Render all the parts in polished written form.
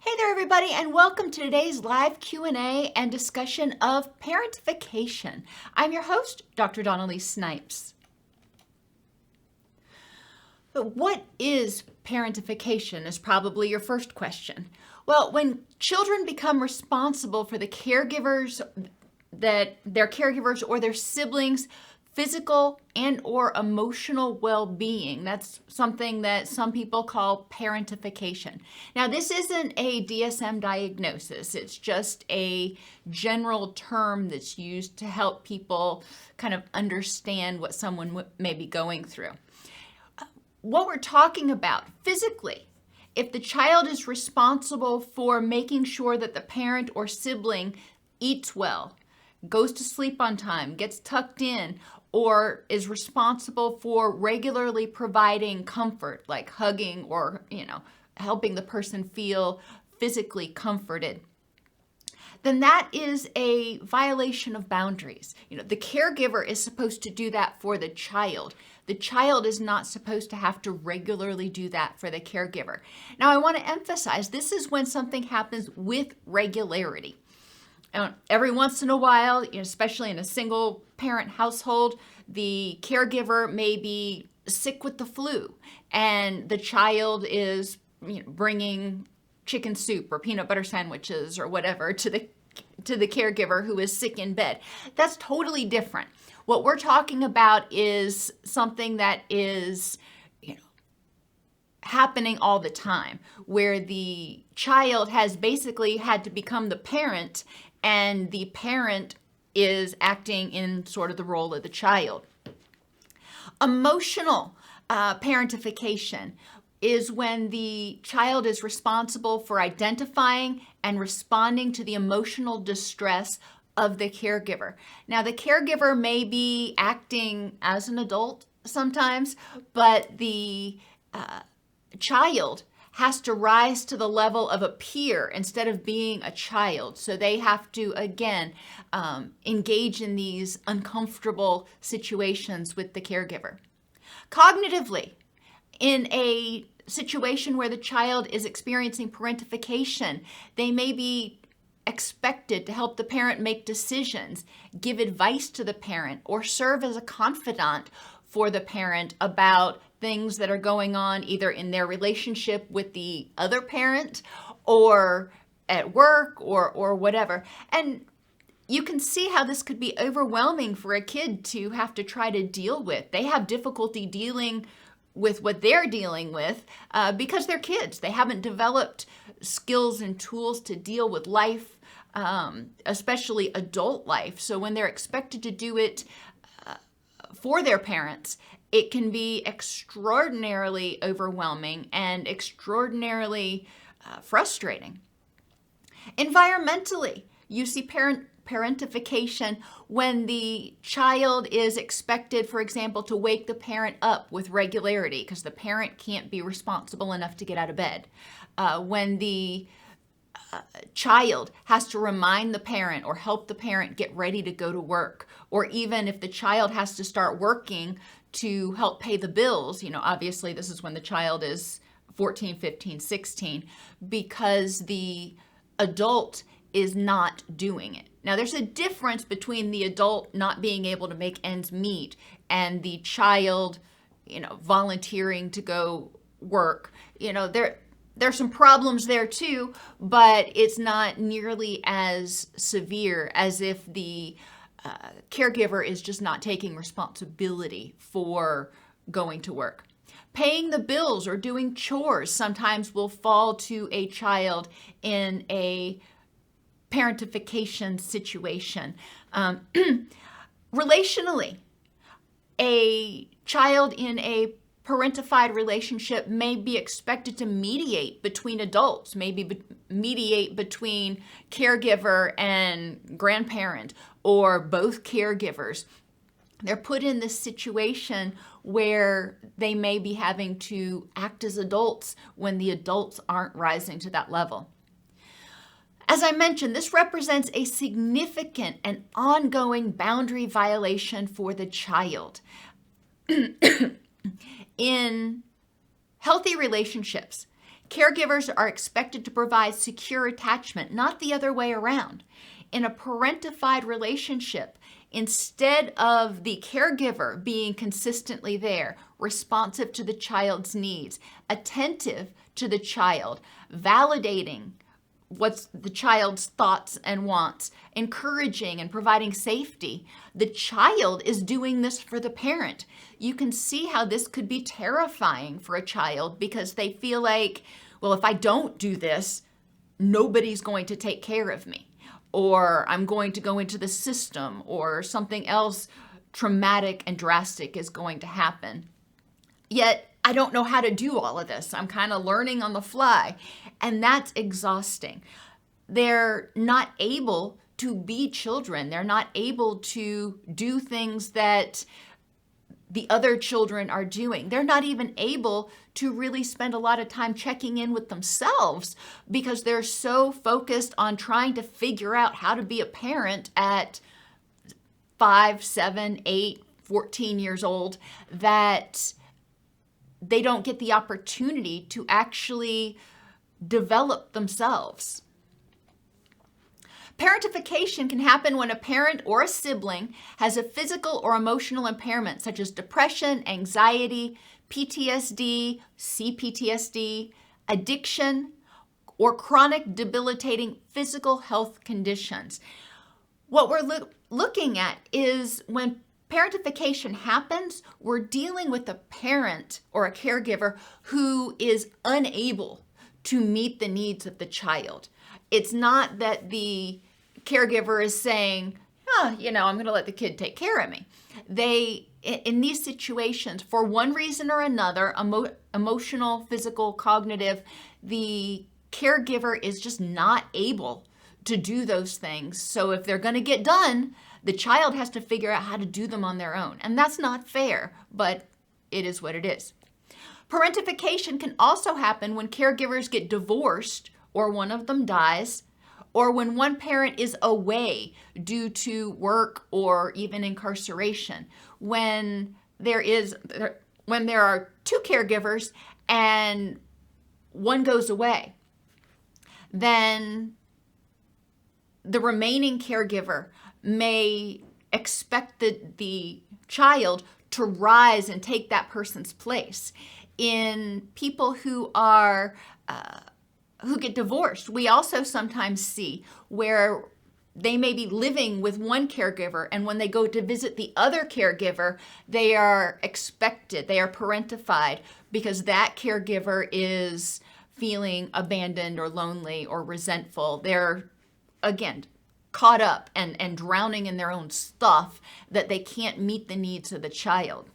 Hey there, everybody, and welcome to today's live Q&A and discussion of parentification. I'm your host, Dr. Donnelly Snipes. But what is parentification is probably your first question. Well, when children become responsible for the caregivers or their siblings' physical and or emotional well-being. That's something that some people call parentification. Now, this isn't a DSM diagnosis. It's just a general term that's used to help people kind of understand what someone may be going through. What we're talking about physically, if the child is responsible for making sure that the parent or sibling eats well, goes to sleep on time, gets tucked in, or is responsible for regularly providing comfort, like hugging or, helping the person feel physically comforted, then that is a violation of boundaries. The caregiver is supposed to do that for the child. The child is not supposed to have to regularly do that for the caregiver. Now, I want to emphasize this is when something happens with regularity. Every once in a while, especially in a single parent household, the caregiver may be sick with the flu and the child is bringing chicken soup or peanut butter sandwiches or whatever to the caregiver who is sick in bed. That's totally different. What we're talking about is something that is happening all the time, where the child has basically had to become the parent and the parent is acting in sort of the role of the child. Emotional parentification is when the child is responsible for identifying and responding to the emotional distress of the caregiver. Now, the caregiver may be acting as an adult sometimes, but the child has to rise to the level of a peer instead of being a child. So they have to, again, engage in these uncomfortable situations with the caregiver. Cognitively, in a situation where the child is experiencing parentification, they may be expected to help the parent make decisions, give advice to the parent, or serve as a confidant for the parent about things that are going on either in their relationship with the other parent or at work or whatever. And you can see how this could be overwhelming for a kid to have to try to deal with. They have difficulty dealing with what they're dealing with because they're kids. They haven't developed skills and tools to deal with life, especially adult life. So when they're expected to do it for their parents, it can be extraordinarily overwhelming and extraordinarily frustrating. Environmentally, you see parentification when the child is expected, for example, to wake the parent up with regularity because the parent can't be responsible enough to get out of bed. When the child has to remind the parent or help the parent get ready to go to work, or even if the child has to start working to help pay the bills, obviously this is when the child is 14, 15, 16, because the adult is not doing it. Now, there's a difference between the adult not being able to make ends meet and the child, volunteering to go work. There's some problems there too, but it's not nearly as severe as if the caregiver is just not taking responsibility for going to work. Paying the bills or doing chores sometimes will fall to a child in a parentification situation. Relationally, a child in a parentified relationship may be expected to mediate between adults, maybe mediate between caregiver and grandparent or both caregivers. They're put in this situation where they may be having to act as adults when the adults aren't rising to that level. As I mentioned, this represents a significant and ongoing boundary violation for the child. In healthy relationships, Caregivers are expected to provide secure attachment, not the other way around. In a parentified relationship, instead of the caregiver being consistently there, responsive to the child's needs, attentive to the child, validating what's the child's thoughts and wants, encouraging and providing safety, the child is doing this for the parent. You can see how this could be terrifying for a child because they feel like, well, if I don't do this, nobody's going to take care of me, or I'm going to go into the system, or something else traumatic and drastic is going to happen. Yet I don't know how to do all of this. I'm kind of learning on the fly, and that's exhausting. They're not able to be children. They're not able to do things that the other children are doing. They're not even able to really spend a lot of time checking in with themselves because they're so focused on trying to figure out how to be a parent at 5, 7, 8, 14 years old that they don't get the opportunity to actually develop themselves. Parentification can happen when a parent or a sibling has a physical or emotional impairment such as depression, anxiety, PTSD, CPTSD, addiction, or chronic debilitating physical health conditions. What we're looking at is when parentification happens, we're dealing with a parent or a caregiver who is unable to meet the needs of the child. It's not that the caregiver is saying, I'm going to let the kid take care of me. In these situations, for one reason or another, emotional, physical, cognitive, the caregiver is just not able to do those things. So if they're going to get done, the child has to figure out how to do them on their own. And that's not fair, but it is what it is. Parentification can also happen when caregivers get divorced or one of them dies, or when one parent is away due to work or even incarceration. When there are two caregivers and one goes away, then the remaining caregiver may expect the child to rise and take that person's place. In people who get divorced, we also sometimes see where they may be living with one caregiver, and when they go to visit the other caregiver, they are parentified because that caregiver is feeling abandoned or lonely or resentful. They're, again, caught up and drowning in their own stuff that they can't meet the needs of the child.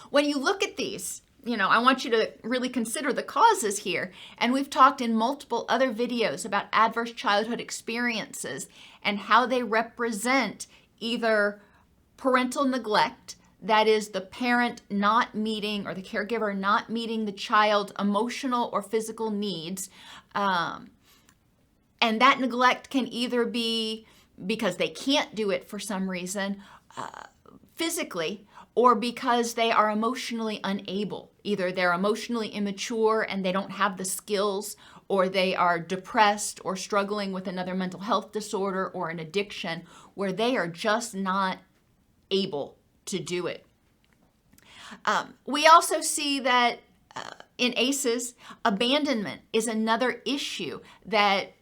When you look at these, I want you to really consider the causes here. And we've talked in multiple other videos about adverse childhood experiences and how they represent either parental neglect, that is the parent not meeting or the caregiver not meeting the child's emotional or physical needs. And that neglect can either be because they can't do it for some reason physically, or because they are emotionally unable. Either they're emotionally immature and they don't have the skills, or they are depressed or struggling with another mental health disorder or an addiction where they are just not able to do it. We also see that in ACEs, abandonment is another issue that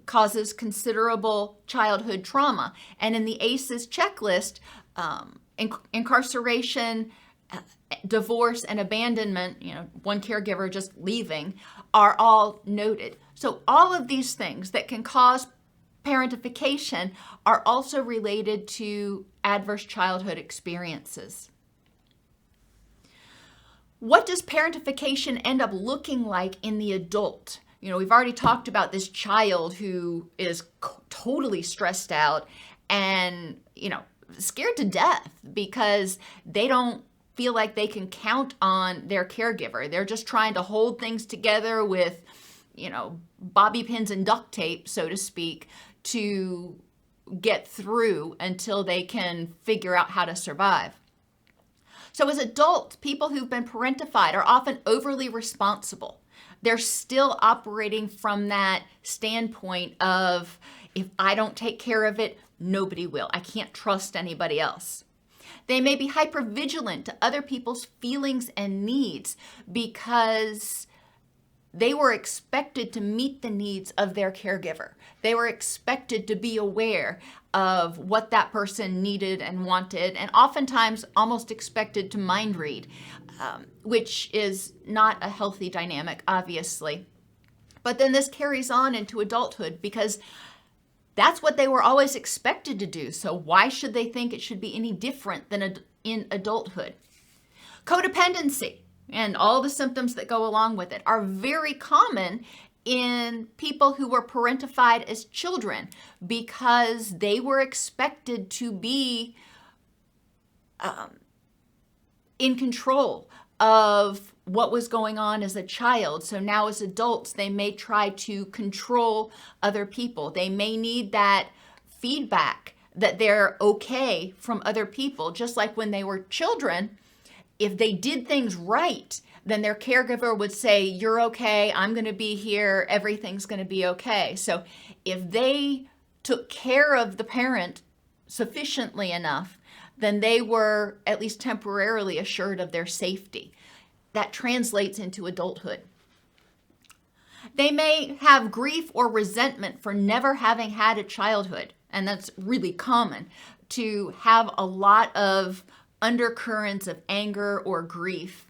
causes considerable childhood trauma. And in the ACEs checklist, incarceration, divorce, and abandonment, one caregiver just leaving, are all noted. So all of these things that can cause parentification are also related to adverse childhood experiences. What does parentification end up looking like in the adult? We've already talked about this child who is totally stressed out and, scared to death because they don't feel like they can count on their caregiver. They're just trying to hold things together with, bobby pins and duct tape, so to speak, to get through until they can figure out how to survive. So as adults, people who've been parentified are often overly responsible. they're still operating from that standpoint of, if I don't take care of it, nobody will. I can't trust anybody else. They may be hypervigilant to other people's feelings and needs because they were expected to meet the needs of their caregiver. They were expected to be aware of what that person needed and wanted, and oftentimes almost expected to mind read, which is not a healthy dynamic, obviously. But then this carries on into adulthood because that's what they were always expected to do. So why should they think it should be any different than in adulthood? Codependency and all the symptoms that go along with it are very common in people who were parentified as children because they were expected to be in control of what was going on as a child. So now as adults, they may try to control other people. They may need that feedback that they're okay from other people, just like when they were children. If they did things right, then their caregiver would say, you're okay, I'm going to be here, everything's going to be okay. So if they took care of the parent sufficiently enough, then they were at least temporarily assured of their safety. That translates into adulthood. They may have grief or resentment for never having had a childhood, and that's really common, to have a lot of undercurrents of anger or grief.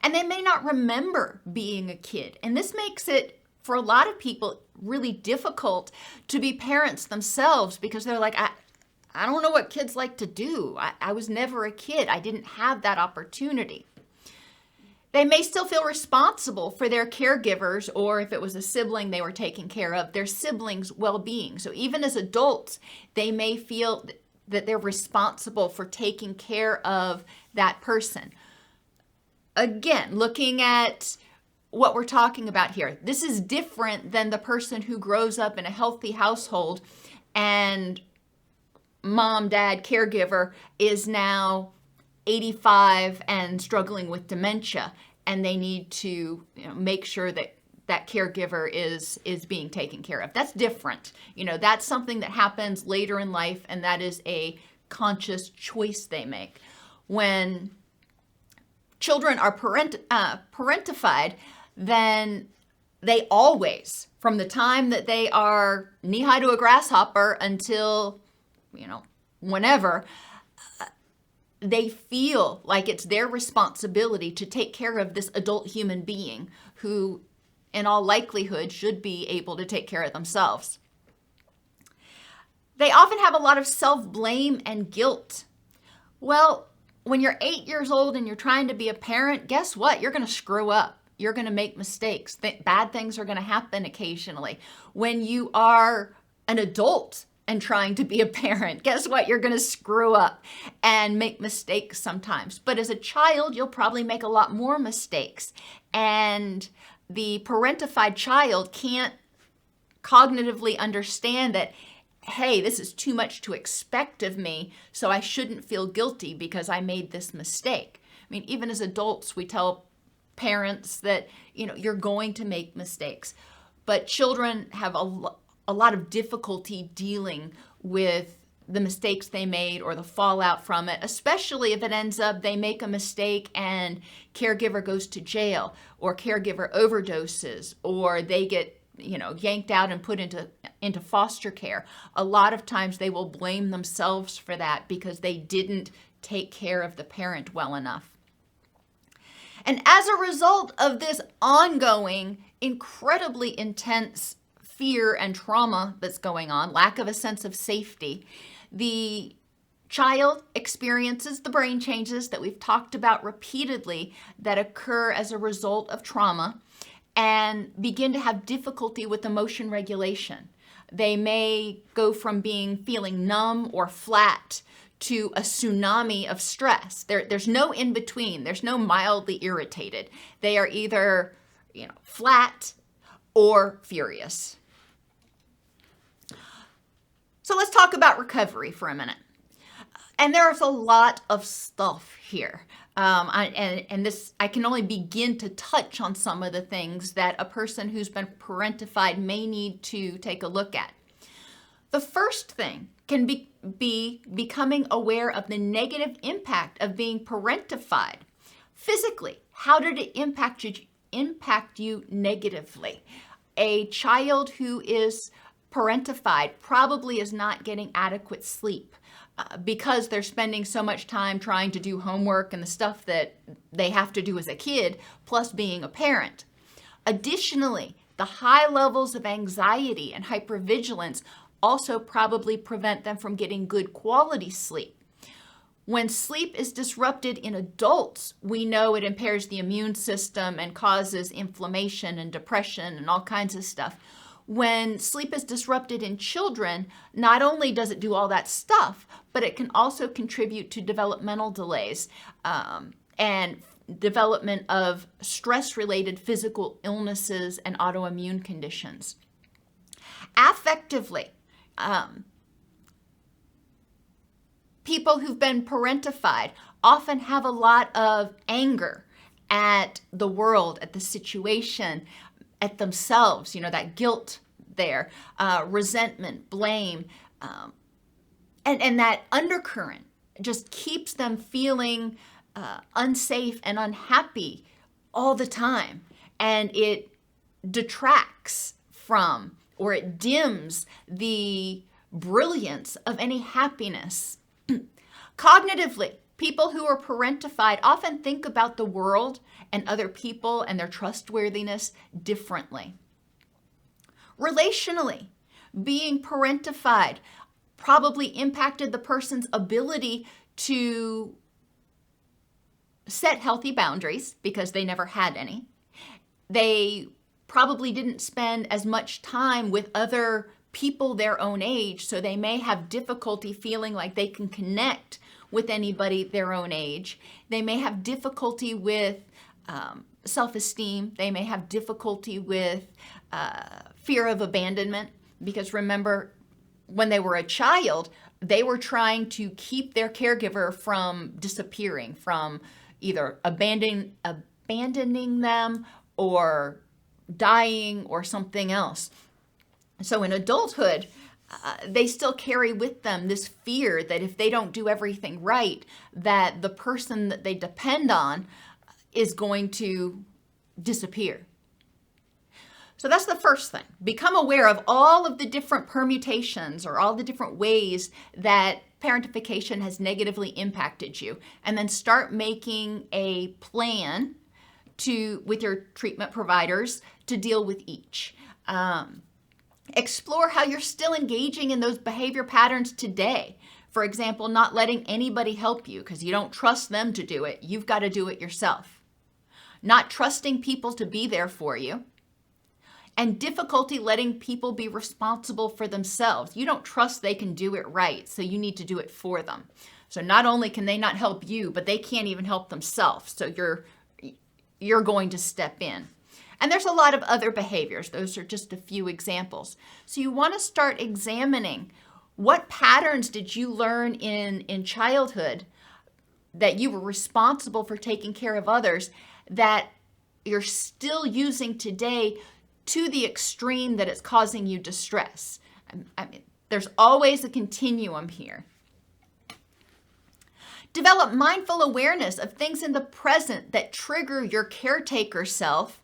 And they may not remember being a kid. And this makes it, for a lot of people, really difficult to be parents themselves because they're like, I don't know what kids like to do. I was never a kid. I didn't have that opportunity. They may still feel responsible for their caregivers, or if it was a sibling they were taking care of, their siblings' well-being. So even as adults, they may feel that they're responsible for taking care of that person. Again, looking at what we're talking about here, this is different than the person who grows up in a healthy household and mom, dad, caregiver is now 85 and struggling with dementia, and they need to make sure that that caregiver is being taken care of. That's different. That's something that happens later in life, and that is a conscious choice they make. When children are parentified, then they always, from the time that they are knee-high to a grasshopper until, whenever, they feel like it's their responsibility to take care of this adult human being who, in all likelihood, should be able to take care of themselves. They often have a lot of self-blame and guilt. Well, when you're 8 years old and you're trying to be a parent, guess what? You're going to screw up. You're going to make mistakes. Bad things are going to happen occasionally. When you are an adult and trying to be a parent, guess what? You're going to screw up and make mistakes sometimes. But as a child, you'll probably make a lot more mistakes. And the parentified child can't cognitively understand that, hey, this is too much to expect of me, so I shouldn't feel guilty because I made this mistake. I mean, even as adults, we tell parents that, you're going to make mistakes. But children have a lot of difficulty dealing with the mistakes they made or the fallout from it, especially if it ends up they make a mistake and caregiver goes to jail, or caregiver overdoses, or they get yanked out and put into foster care. A lot of times they will blame themselves for that because they didn't take care of the parent well enough. And as a result of this ongoing, incredibly intense fear and trauma that's going on, lack of a sense of safety, the child experiences the brain changes that we've talked about repeatedly that occur as a result of trauma, and begin to have difficulty with emotion regulation. They may go from feeling numb or flat to a tsunami of stress. There's no in between. There's no mildly irritated. They are either, flat or furious. So let's talk about recovery for a minute. And there's a lot of stuff here. And this, I can only begin to touch on some of the things that a person who's been parentified may need to take a look at. The first thing can be becoming aware of the negative impact of being parentified. Physically, how did it impact you negatively? A child who is parentified probably is not getting adequate sleep because they're spending so much time trying to do homework and the stuff that they have to do as a kid, plus being a parent. Additionally, the high levels of anxiety and hypervigilance also probably prevent them from getting good quality sleep. When sleep is disrupted in adults, we know it impairs the immune system and causes inflammation and depression and all kinds of stuff. When sleep is disrupted in children, not only does it do all that stuff, but it can also contribute to developmental delays and development of stress-related physical illnesses and autoimmune conditions. Affectively, people who've been parentified often have a lot of anger at the world, at the situation, at themselves, that guilt there, resentment, blame, and that undercurrent just keeps them feeling unsafe and unhappy all the time. And it detracts from, or it dims the brilliance of any happiness. Cognitively, people who are parentified often think about the world and other people and their trustworthiness differently. Relationally, being parentified probably impacted the person's ability to set healthy boundaries because they never had any. They probably didn't spend as much time with other people their own age, so they may have difficulty feeling like they can connect with anybody their own age. They may have difficulty with self-esteem. They may have difficulty with fear of abandonment, because remember, when they were a child, they were trying to keep their caregiver from disappearing, from either abandoning them or dying or something else. So in adulthood, they still carry with them this fear that if they don't do everything right, that the person that they depend on is going to disappear. So that's the first thing. Become aware of all of the different permutations or all the different ways that parentification has negatively impacted you, and then start making a plan with your treatment providers to deal with each. Explore how you're still engaging in those behavior patterns today. For example, not letting anybody help you because you don't trust them to do it. You've got to do it yourself. Not trusting people to be there for you. And difficulty letting people be responsible for themselves. You don't trust they can do it right, so you need to do it for them. So not only can they not help you, but they can't even help themselves. So you're going to step in. And there's a lot of other behaviors. Those are just a few examples. So you want to start examining what patterns did you learn in childhood that you were responsible for taking care of others that you're still using today to the extreme that it's causing you distress. I mean, there's always a continuum here. Develop mindful awareness of things in the present that trigger your caretaker self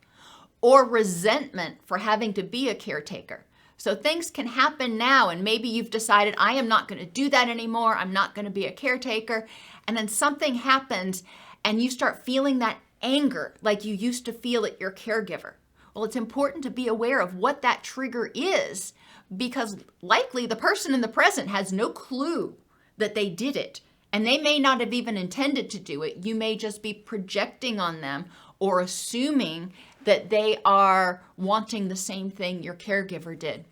or resentment for having to be a caretaker. So things can happen now, and maybe you've decided, I am not going to do that anymore. I'm not going to be a caretaker. And then something happens and you start feeling that anger like you used to feel at your caregiver. Well, it's important to be aware of what that trigger is, because likely the person in the present has no clue that they did it, and they may not have even intended to do it. You may just be projecting on them or assuming that they are wanting the same thing your caregiver did.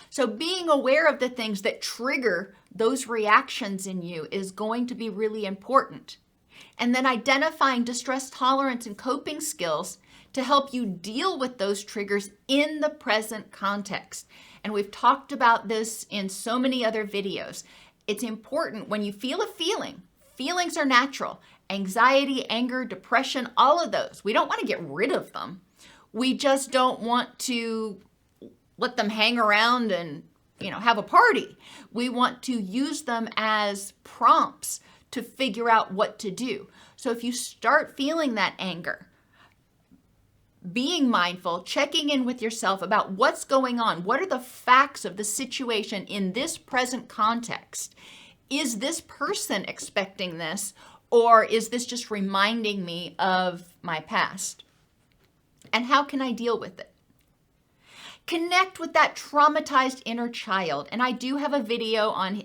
So being aware of the things that trigger those reactions in you is going to be really important. And then identifying distress tolerance and coping skills to help you deal with those triggers in the present context. And we've talked about this in so many other videos. It's important when you feel a feeling, feelings are natural, anxiety, anger, depression, all of those. We don't want to get rid of them. We just don't want to let them hang around and, have a party. We want to use them as prompts to figure out what to do. So if you start feeling that anger, being mindful, checking in with yourself about what's going on, what are the facts of the situation in this present context? Is this person expecting this, or is this just reminding me of my past? And how can I deal with it? Connect with that traumatized inner child. And I do have a video on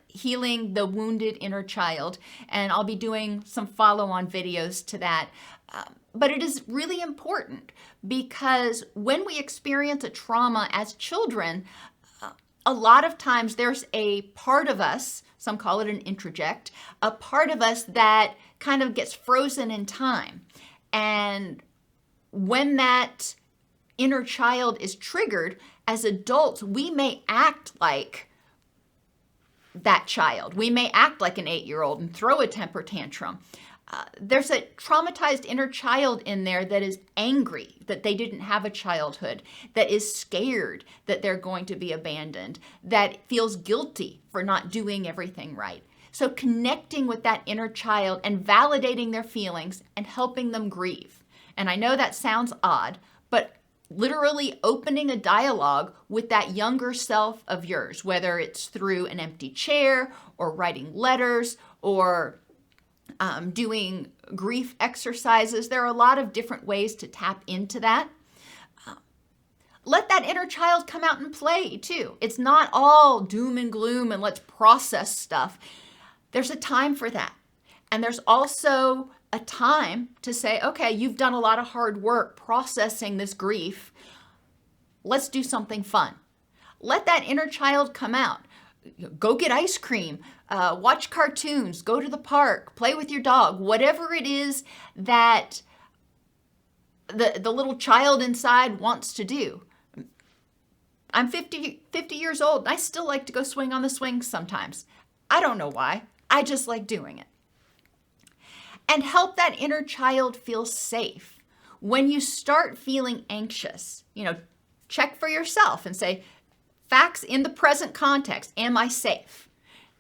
healing the wounded inner child, and I'll be doing some follow-on videos to that. But it is really important because when we experience a trauma as children, a lot of times there's a part of us, some call it an introject, a part of us that kind of gets frozen in time. And when that inner child is triggered, as adults, we may act like that child. We may act like an 8-year-old and throw a temper tantrum. There's a traumatized inner child in there that is angry that they didn't have a childhood, that is scared that they're going to be abandoned, that feels guilty for not doing everything right. So connecting with that inner child and validating their feelings and helping them grieve. And I know that sounds odd, but literally opening a dialogue with that younger self of yours, whether it's through an empty chair or writing letters or doing grief exercises. There are a lot of different ways to tap into that. Let that inner child come out and play too. It's not all doom and gloom and let's process stuff. There's a time for that. And there's also a time to say, okay, you've done a lot of hard work processing this grief. Let's do something fun. Let that inner child come out. Go get ice cream, watch cartoons, go to the park, play with your dog, whatever it is that the little child inside wants to do. I'm 50 years old and I still like to go swing on the swings sometimes. I don't know why. I just like doing it. And help that inner child feel safe. When you start feeling anxious, check for yourself and say, facts in the present context, am I safe?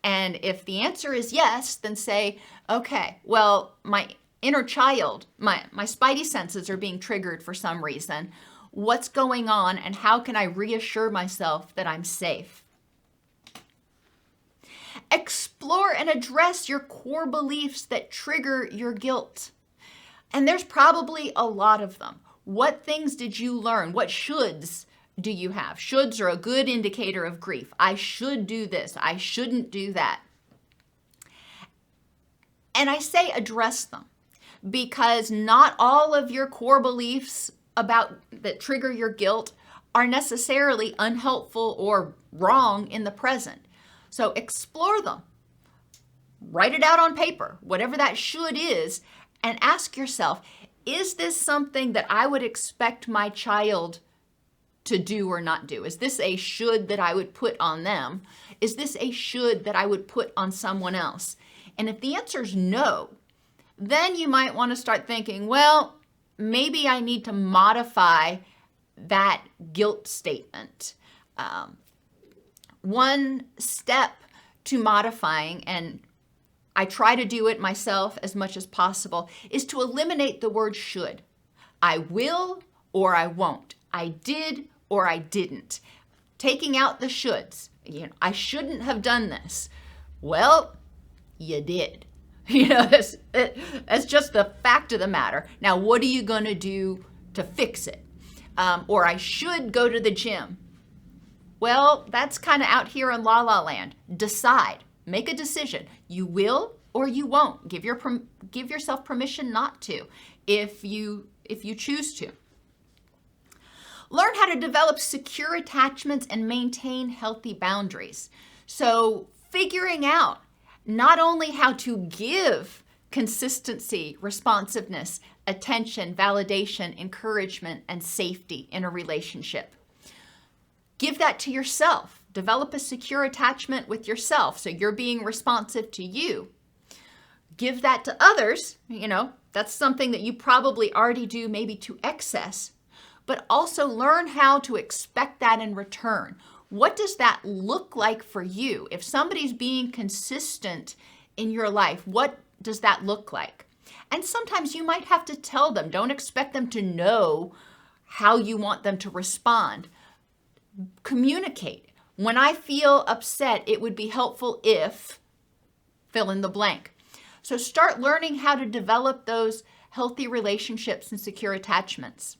And if the answer is yes, then say, okay, well, my inner child, my spidey senses are being triggered for some reason. What's going on and how can I reassure myself that I'm safe? Explore and address your core beliefs that trigger your guilt. And there's probably a lot of them. What things did you learn? What shoulds do you have? Shoulds are a good indicator of grief. I should do this. I shouldn't do that. And I say address them because not all of your core beliefs that trigger your guilt are necessarily unhelpful or wrong in the present. So explore them. Write it out on paper, whatever that should is, and ask yourself, is this something that I would expect my child to do or not do? Is this a should that I would put on them? Is this a should that I would put on someone else? And if the answer is no, then you might want to start thinking, well, maybe I need to modify that guilt statement. One step to modifying, and I try to do it myself as much as possible, is to eliminate the word should. I will or I won't. I did or I didn't. Taking out the shoulds. I shouldn't have done this. Well, you did. That's just the fact of the matter. Now, what are you going to do to fix it? Or I should go to the gym. Well, that's kind of out here in La La Land. Decide. Make a decision. You will or you won't. Give yourself permission not to if you choose to. Learn how to develop secure attachments and maintain healthy boundaries. So figuring out not only how to give consistency, responsiveness, attention, validation, encouragement, and safety in a relationship. Give that to yourself. Develop a secure attachment with yourself so you're being responsive to you. give that to others. That's something that you probably already do, maybe to excess, but also learn how to expect that in return. What does that look like for you? If somebody's being consistent in your life, what does that look like? And sometimes you might have to tell them, don't expect them to know how you want them to respond. Communicate. When I feel upset, it would be helpful if fill in the blank. So start learning how to develop those healthy relationships and secure attachments.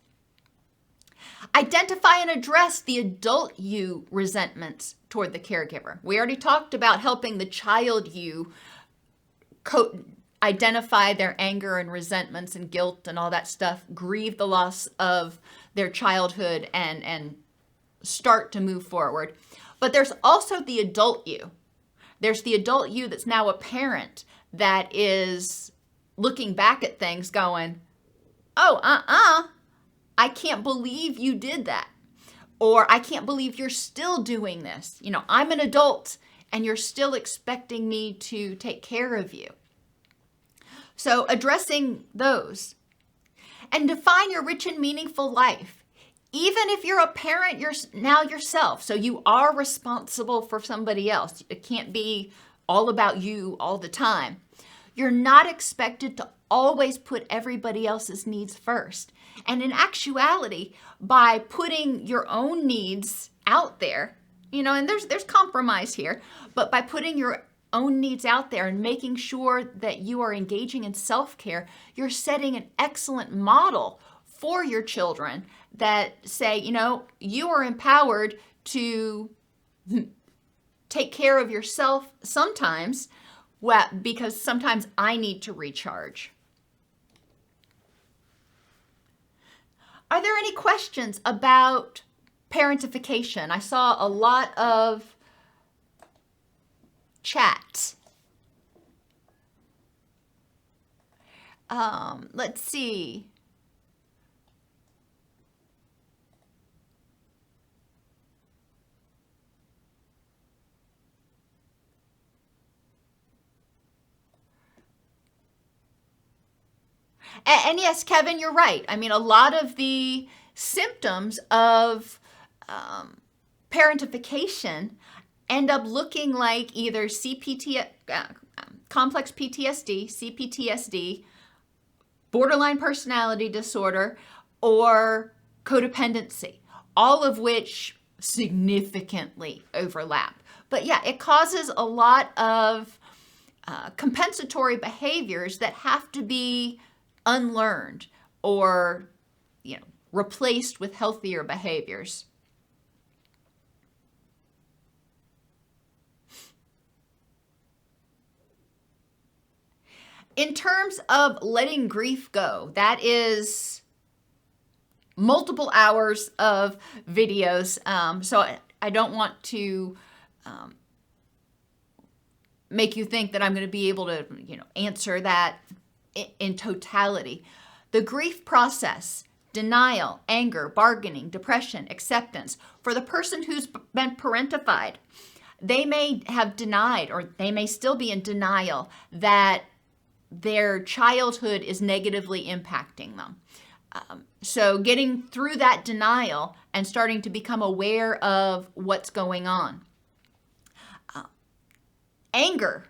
Identify and address the adult you resentments toward the caregiver. We already talked about helping the child you identify their anger and resentments and guilt and all that stuff, grieve the loss of their childhood and start to move forward. But there's also the adult you. There's the adult you that's now a parent that is looking back at things going, oh, I can't believe you did that. Or I can't believe you're still doing this. I'm an adult and you're still expecting me to take care of you. So addressing those. And define your rich and meaningful life. Even if you're a parent, you're now yourself. So you are responsible for somebody else. It can't be all about you all the time. You're not expected to always put everybody else's needs first. And in actuality, by putting your own needs out there, and there's compromise here, but by putting your own needs out there and making sure that you are engaging in self-care, you're setting an excellent model for your children that say, you are empowered to take care of yourself sometimes, because sometimes I need to recharge. Are there any questions about parentification? I saw a lot of chat. Let's see. And yes, Kevin, you're right. I mean, a lot of the symptoms of parentification end up looking like either complex PTSD, CPTSD, borderline personality disorder, or codependency, all of which significantly overlap. But yeah, it causes a lot of compensatory behaviors that have to be unlearned or replaced with healthier behaviors. In terms of letting grief go, that is multiple hours of videos. So I don't want to make you think that I'm going to be able to, answer that in totality. The grief process, denial, anger, bargaining, depression, acceptance. For the person who's been parentified, they may have denied, or they may still be in denial, that their childhood is negatively impacting them. So getting through that denial and starting to become aware of what's going on. Anger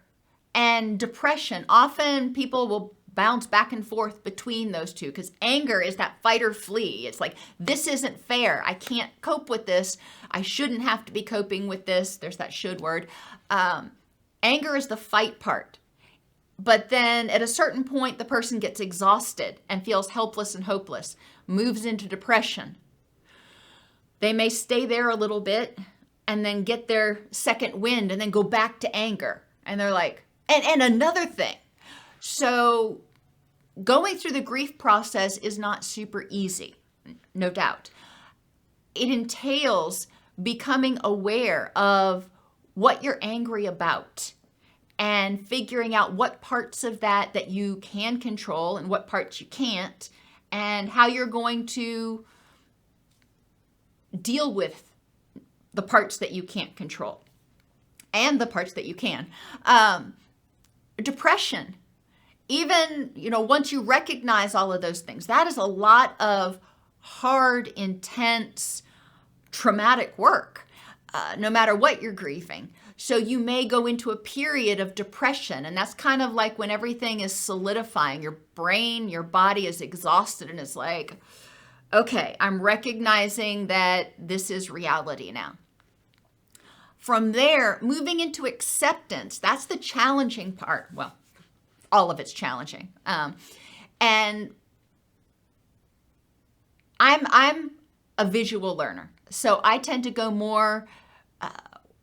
and depression, often people will bounce back and forth between those two, because anger is that fight or flee. It's like, this isn't fair. I can't cope with this. I shouldn't have to be coping with this. There's that should word. Anger is the fight part. But then at a certain point, the person gets exhausted and feels helpless and hopeless, moves into depression. They may stay there a little bit and then get their second wind and then go back to anger. And they're like, and another thing. So going through the grief process is not super easy, no doubt. It entails becoming aware of what you're angry about and figuring out what parts of that you can control and what parts you can't, and how you're going to deal with the parts that you can't control and the parts that you can. Depression even, once you recognize all of those things, that is a lot of hard, intense, traumatic work, no matter what you're grieving. So you may go into a period of depression, and that's kind of like when everything is solidifying. Your brain, your body is exhausted, and it's like, okay, I'm recognizing that this is reality now. From there, moving into acceptance, that's the challenging part. Well, all of it's challenging. And I'm a visual learner, so I tend to go more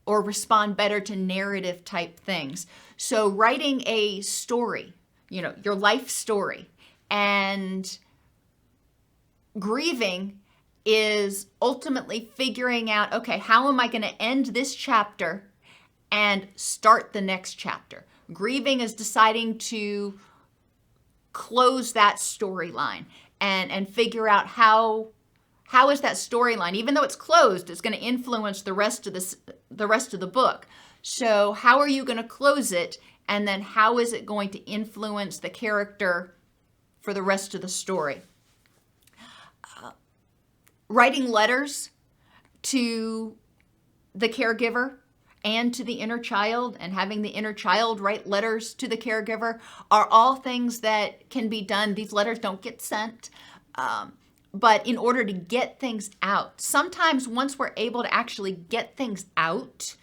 or respond better to narrative type things. So writing a story, your life story, and grieving is ultimately figuring out, okay, how am I going to end this chapter and start the next chapter? Grieving is deciding to close that storyline and figure out how is that storyline, even though it's closed, it's going to influence the rest of the book. So how are you going to close it? And then how is it going to influence the character for the rest of the story? Writing letters to the caregiver and to the inner child, and having the inner child write letters to the caregiver, are all things that can be done. These letters don't get sent, but in order to get things out, sometimes once we're able to actually get things out,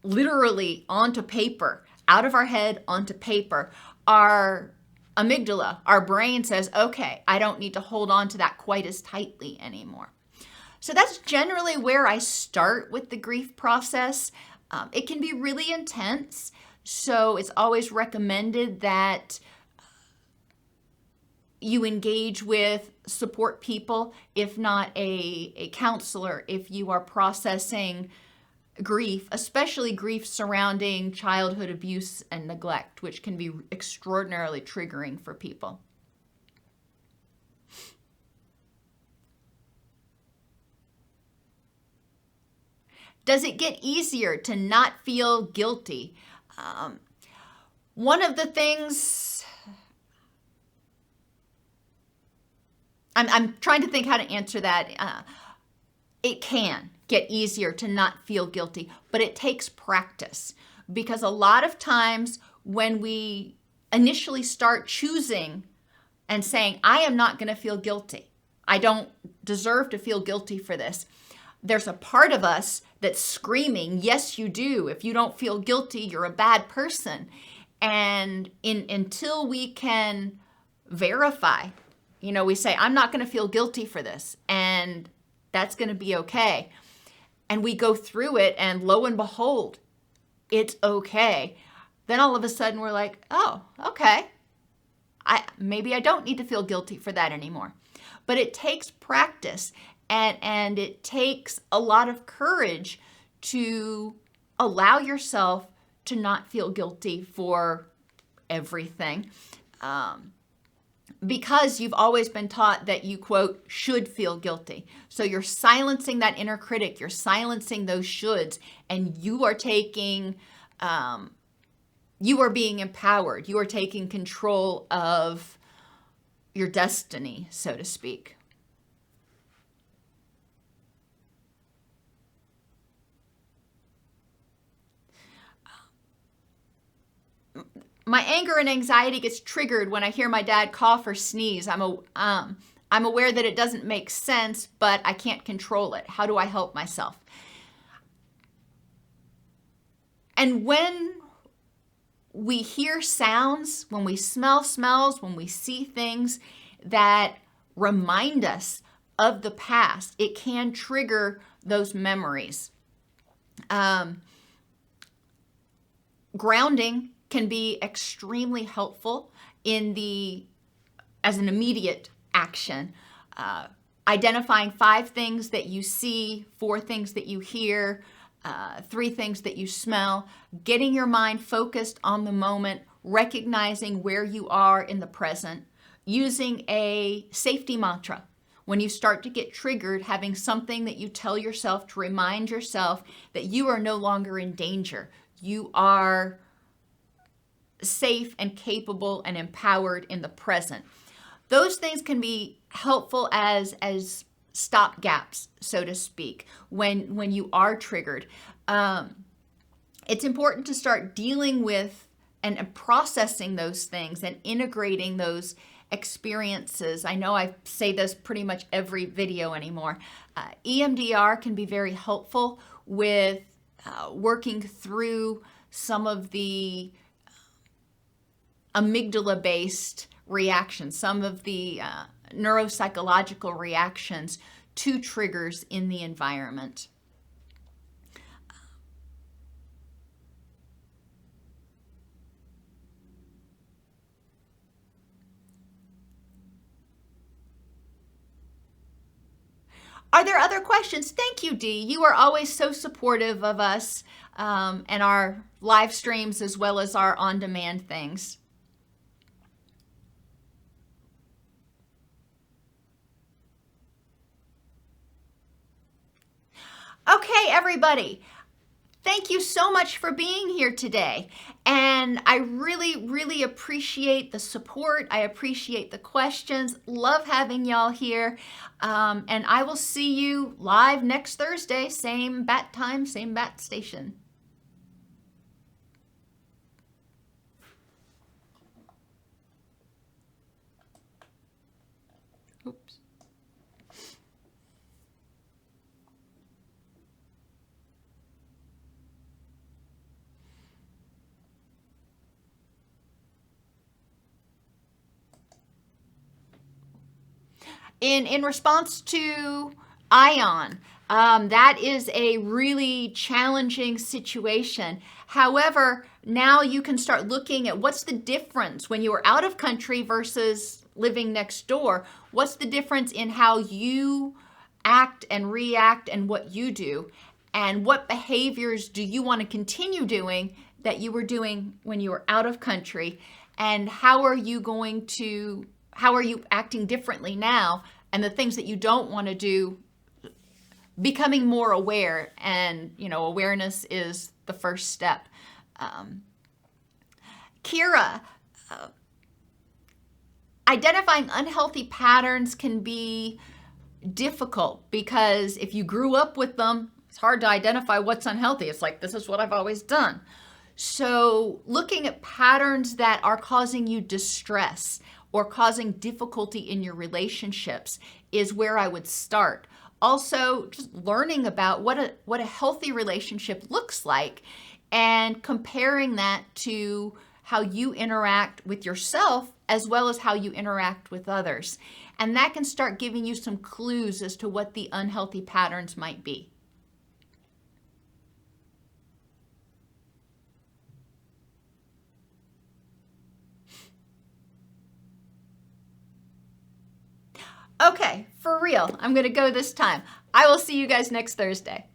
literally onto paper, out of our head onto paper, our amygdala, our brain says, okay, I don't need to hold on to that quite as tightly anymore. So that's generally where I start with the grief process. It can be really intense, so it's always recommended that you engage with support people, if not a counselor, if you are processing grief, especially grief surrounding childhood abuse and neglect, which can be extraordinarily triggering for people. Does it get easier to not feel guilty? One of the things, I'm trying to think how to answer that. It can get easier to not feel guilty, but it takes practice, because a lot of times when we initially start choosing and saying, I am not going to feel guilty, I don't deserve to feel guilty for this, there's a part of us that's screaming, yes, you do. If you don't feel guilty, you're a bad person. And until we can verify, we say, I'm not going to feel guilty for this, and that's going to be okay. And we go through it, and lo and behold, it's okay. Then all of a sudden we're like, oh, okay. Maybe I don't need to feel guilty for that anymore. But it takes practice, and it takes a lot of courage to allow yourself to not feel guilty for everything. Because you've always been taught that you, quote, should feel guilty. So you're silencing that inner critic, you're silencing those shoulds, and you are taking, you are being empowered. You are taking control of your destiny, so to speak. My anger and anxiety gets triggered when I hear my dad cough or sneeze. I'm aware that it doesn't make sense, but I can't control it. How do I help myself? And when we hear sounds, when we smell smells, when we see things that remind us of the past, it can trigger those memories. Grounding can be extremely helpful as an immediate action. Identifying 5 things that you see, 4 things that you hear, 3 things that you smell, getting your mind focused on the moment, recognizing where you are in the present, using a safety mantra. When you start to get triggered, having something that you tell yourself to remind yourself that you are no longer in danger. You are safe and capable and empowered in the present. Those things can be helpful as stop gaps, so to speak, when you are triggered. It's important to start dealing with and processing those things and integrating those experiences. I know I say this pretty much every video anymore. EMDR can be very helpful with working through some of the amygdala-based reactions, some of the neuropsychological reactions to triggers in the environment. Are there other questions? Thank you, Dee. You are always so supportive of us and our live streams as well as our on-demand things. Okay, everybody. Thank you so much for being here today. And I really, really appreciate the support. I appreciate the questions. Love having y'all here. And I will see you live next Thursday, same bat time, same bat station. Oops. In response to Ion, that is a really challenging situation. However, now you can start looking at what's the difference when you are out of country versus living next door. What's the difference in how you act and react and what you do? And what behaviors do you want to continue doing that you were doing when you were out of country? And how are you acting differently now? And the things that you don't want to do, becoming more aware. And, awareness is the first step. Kira, identifying unhealthy patterns can be difficult because if you grew up with them, it's hard to identify what's unhealthy. It's like, this is what I've always done. So looking at patterns that are causing you distress or causing difficulty in your relationships is where I would start. Also, just learning about what a healthy relationship looks like and comparing that to how you interact with yourself as well as how you interact with others. And that can start giving you some clues as to what the unhealthy patterns might be. Okay, for real, I'm going to go this time. I will see you guys next Thursday.